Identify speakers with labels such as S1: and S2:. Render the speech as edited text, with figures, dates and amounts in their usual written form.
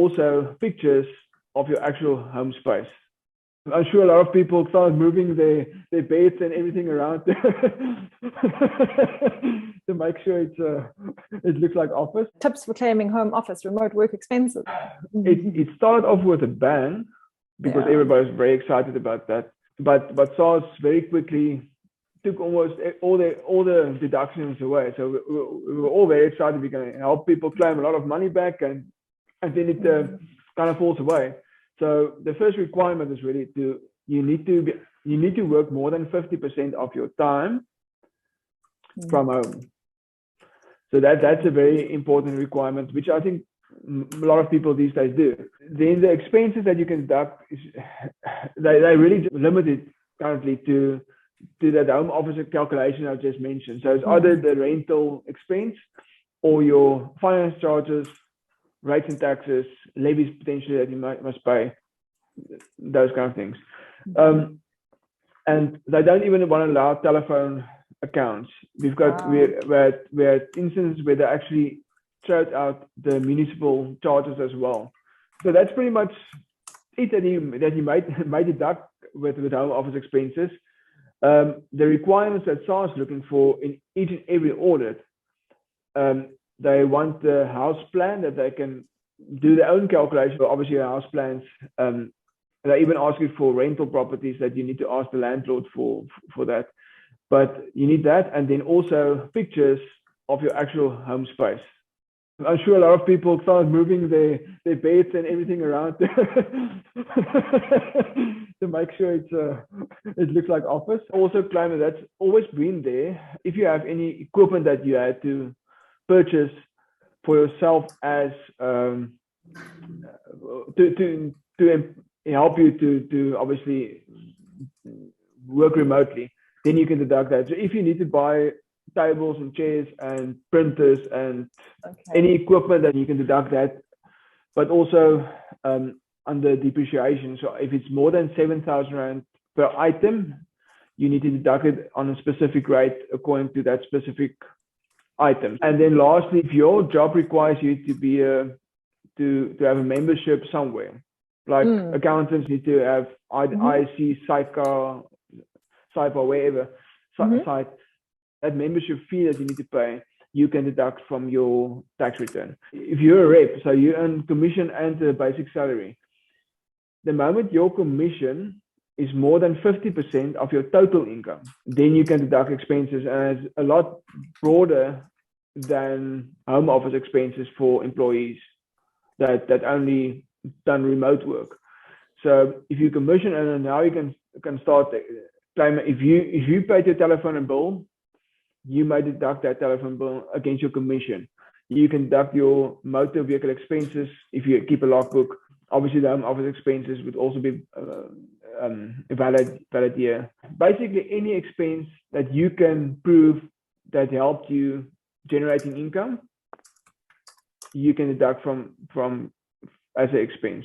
S1: also pictures of your actual home space. I'm sure a lot of people start moving their beds and everything around to make sure it looks like office.
S2: Tips for claiming home office remote work expenses.
S1: It started off with a bang because everybody's very excited about that. But SARS very quickly took almost all the deductions away. So we were all very excited. We're going to help people claim a lot of money back, and then it kind of falls away. So the first requirement is really you need to work more than 50% of your time from home. So that's a very important requirement, which I think a lot of people these days do. Then the expenses that you can deduct they really limited currently to that home office calculation I just mentioned. So it's either the rental expense or your finance charges, rates and taxes, levies potentially that you must pay, those kind of things. And they don't even want to allow telephone accounts. We've got we had instances where they actually throw out the municipal charges as well. So that's pretty much it that you might deduct with home office expenses. The requirements that SARS is looking for in each and every audit. They want the house plan that they can do their own calculation. But obviously, house plans. They even ask you for rental properties that you need to ask the landlord for that. But you need that, and then also pictures of your actual home space. I'm sure a lot of people start moving their beds and everything around to make sure it looks like office. Also claim that that's always been there. If you have any equipment that you had to purchase for yourself as to help you to obviously work remotely, then you can deduct that. So if you need to buy tables and chairs and printers and any equipment, that you can deduct that. But also under depreciation, so if it's more than 7,000 rand per item, you need to deduct it on a specific rate according to that specific item. And then lastly, if your job requires you to be to have a membership somewhere, like accountants need to have IC, Sidecar, wherever site, that membership fee that you need to pay, you can deduct from your tax return. If you're a rep, so you earn commission and the basic salary, the moment your commission is more than 50% of your total income, then you can deduct expenses, and it's a lot broader than home office expenses for employees that only done remote work. So if you commission earner, now you can start claiming. If you paid your telephone bill, you may deduct that telephone bill against your commission. You can deduct your motor vehicle expenses if you keep a logbook. Obviously, the home office expenses would also be valid here. Basically, any expense that you can prove that helped you generating income, you can deduct from as an expense.